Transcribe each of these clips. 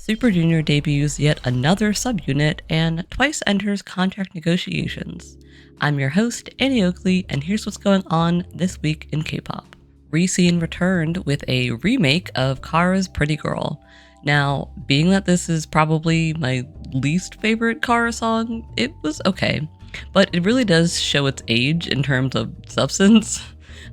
Super Junior debuts yet another subunit and twice enters contract negotiations. I'm your host, Annie Oakley, and here's what's going on this week in K-pop. RESCENE returned with a remake of Kara's Pretty Girl. Now, being that this is probably my least favorite Kara song, it was okay, but it really does show its age in terms of substance.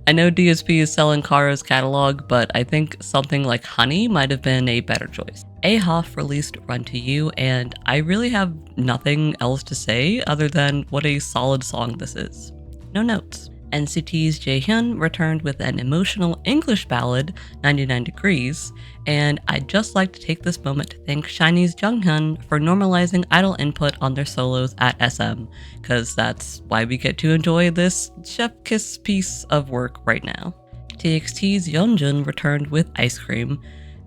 I know DSP is selling Kara's catalog, but I think something like Honey might have been a better choice. A-Hoff released Run to You, and I really have nothing else to say other than what a solid song this is. No notes. NCT's Jaehyun returned with an emotional English ballad, 99 Degrees, and I'd just like to take this moment to thank SHINee's Junghyun for normalizing idol input on their solos at SM, because that's why we get to enjoy this chef kiss piece of work right now. TXT's Yeonjun returned with Ice Cream,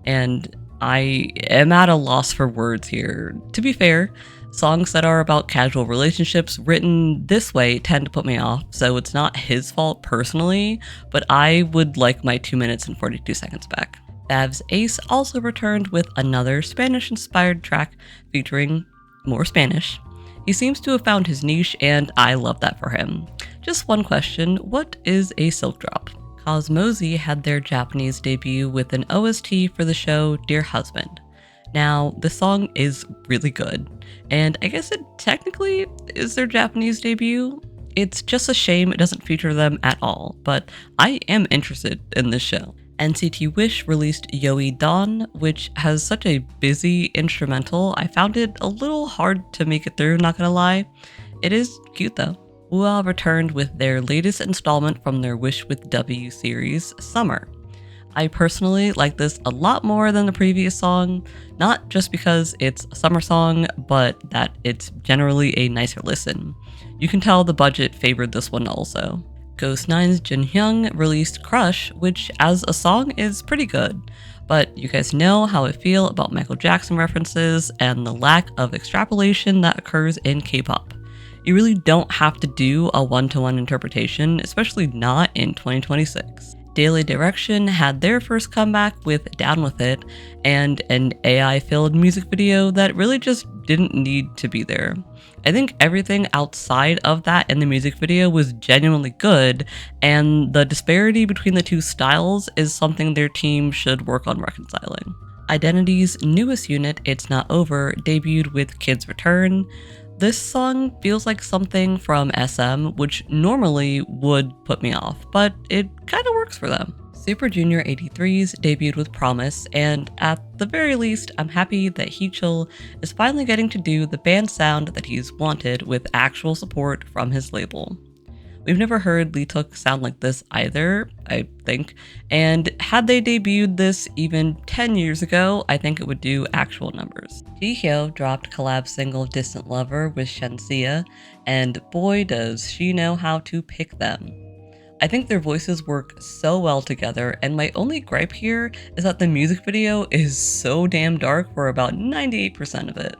and I am at a loss for words here. To be fair, songs that are about casual relationships written this way tend to put me off, so it's not his fault personally, but I would like my 2 minutes and 42 seconds back. Bav's Ace also returned with another Spanish-inspired track featuring more Spanish. He seems to have found his niche, and I love that for him. Just one question, what is a silk drop? Cosmozy had their Japanese debut with an OST for the show Dear Husband. Now, the song is really good, and I guess it technically is their Japanese debut. It's just a shame it doesn't feature them at all, but I am interested in this show. NCT Wish released Yoi Dawn, which has such a busy instrumental, I found it a little hard to make it through, not gonna lie. It is cute though. Woo returned with their latest installment from their Wish with W series, Summer. I personally like this a lot more than the previous song, not just because it's a summer song, but that it's generally a nicer listen. You can tell the budget favored this one also. Ghost 9's Jin Hyung released Crush, which as a song is pretty good, but you guys know how I feel about Michael Jackson references and the lack of extrapolation that occurs in K-pop. You really don't have to do a one-to-one interpretation, especially not in 2026. Daily Direction had their first comeback with Down With It, and an AI-filled music video that really just didn't need to be there. I think everything outside of that in the music video was genuinely good, and the disparity between the two styles is something their team should work on reconciling. Identity's newest unit, It's Not Over, debuted with Kids Return. This song feels like something from SM, which normally would put me off, but it kind of works for them. Super Junior 83's debuted with Promise, and at the very least, I'm happy that Heechul is finally getting to do the band sound that he's wanted with actual support from his label. We've never heard Lee Tuk sound like this either, I think, and had they debuted this even 10 years ago, I think it would do actual numbers. Jihyo dropped collab single Distant Lover with Shensia, and boy does she know how to pick them. I think their voices work so well together, and my only gripe here is that the music video is so damn dark for about 98% of it.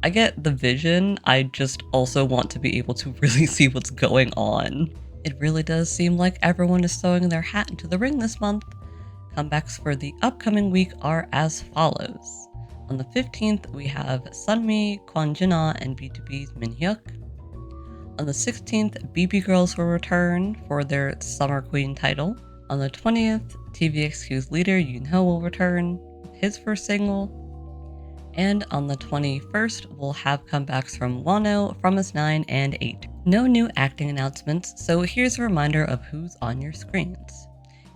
I get the vision, I just also want to be able to really see what's going on. It really does seem like everyone is throwing their hat into the ring this month. Comebacks for the upcoming week are as follows. On the 15th, we have Sunmi, Kwon Jina, and B2B's Minhyuk. On the 16th, BB Girls will return for their Summer Queen title. On the 20th, TVXQ's leader Yoonho will return with his first single. And on the 21st, we'll have comebacks from Wano, From Us 9, and 8. No new acting announcements, so here's a reminder of who's on your screens.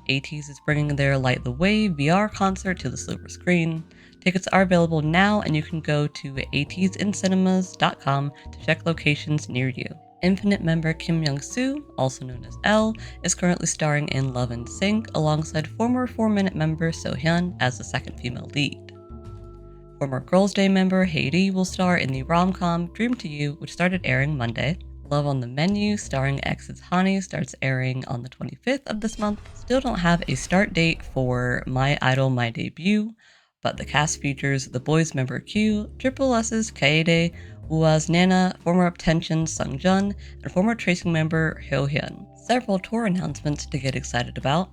ATEEZ is bringing their Light the Way VR concert to the silver screen. Tickets are available now, and you can go to ateezincinemas.com to check locations near you. Infinite member Kim Young-soo, also known as L, is currently starring in Love and Sync alongside former 4-Minute member So-hyun as the second female lead. Former Girls' Day member Haiti will star in the rom-com Dream to You, which started airing Monday. Love on the Menu, starring Ex's Hani, starts airing on the 25th of this month. Still don't have a start date for My Idol My Debut, but the cast features the boys member Q, Triple S's Kaede, Ua's Nana, former Uptension's Sungjun, and former Tracing member Hyo-hyun. Several tour announcements to get excited about.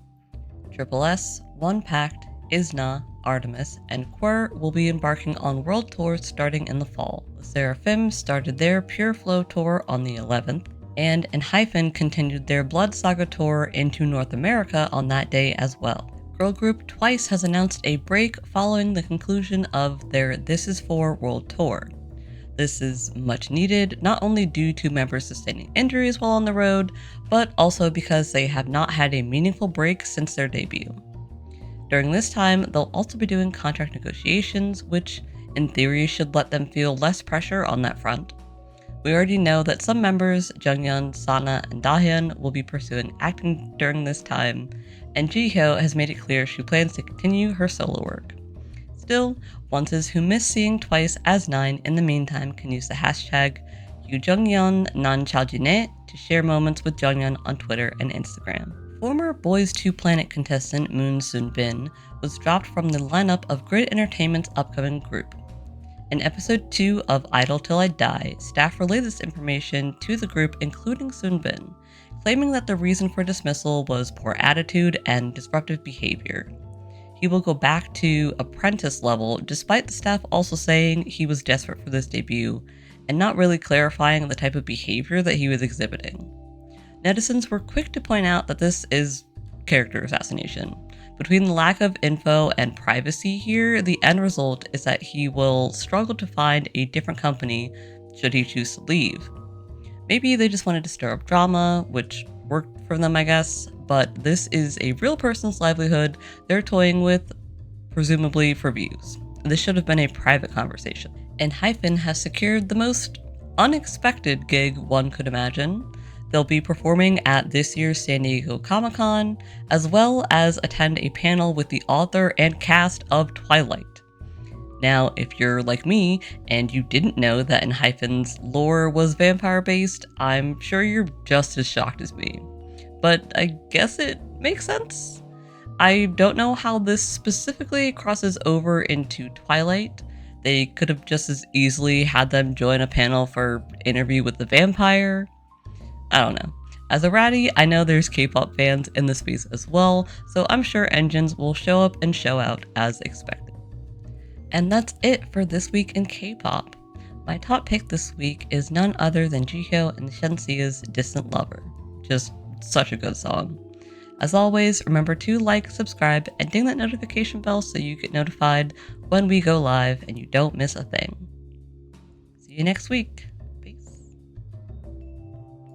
Triple S, One Pact, ISNA, Artemis, and Quer will be embarking on world tours starting in the fall. The Seraphim started their Pure Flow tour on the 11th, and ENHYPEN continued their Blood Saga tour into North America on that day as well. Girl group Twice has announced a break following the conclusion of their This Is For World Tour. This is much needed, not only due to members sustaining injuries while on the road, but also because they have not had a meaningful break since their debut. During this time, they'll also be doing contract negotiations, which in theory should let them feel less pressure on that front. We already know that some members, Jungyeon, Sana, and Dahyun, will be pursuing acting during this time, and Jihyo has made it clear she plans to continue her solo work. Still, onces who miss seeing Twice as 9 in the meantime can use the hashtag #UJungyeonNanChaljine to share moments with Jungyeon on Twitter and Instagram. Former Boys to Planet contestant Moon Soon-bin was dropped from the lineup of Grid Entertainment's upcoming group. In episode 2 of I-DLE Till I Die, staff relayed this information to the group, including Soon-bin, claiming that the reason for dismissal was poor attitude and disruptive behavior. He will go back to apprentice level, despite the staff also saying he was desperate for this debut, and not really clarifying the type of behavior that he was exhibiting. Netizens were quick to point out that this is character assassination. Between the lack of info and privacy here, the end result is that he will struggle to find a different company should he choose to leave. Maybe they just wanted to stir up drama, which worked for them, I guess, but this is a real person's livelihood they're toying with, presumably for views. This should have been a private conversation. ENHYPEN has secured the most unexpected gig one could imagine. They'll be performing at this year's San Diego Comic-Con, as well as attend a panel with the author and cast of Twilight. Now, if you're like me, and you didn't know that ENHYPEN's lore was vampire-based, I'm sure you're just as shocked as me. But I guess it makes sense. I don't know how this specifically crosses over into Twilight. They could have just as easily had them join a panel for Interview with the Vampire. I don't know. As a ratty, I know there's K-pop fans in the space as well, so I'm sure engines will show up and show out as expected. And that's it for this week in K-pop. My top pick this week is none other than Jihyo and Shensea's Distant Lover. Just such a good song. As always, remember to like, subscribe, and ding that notification bell so you get notified when we go live and you don't miss a thing. See you next week.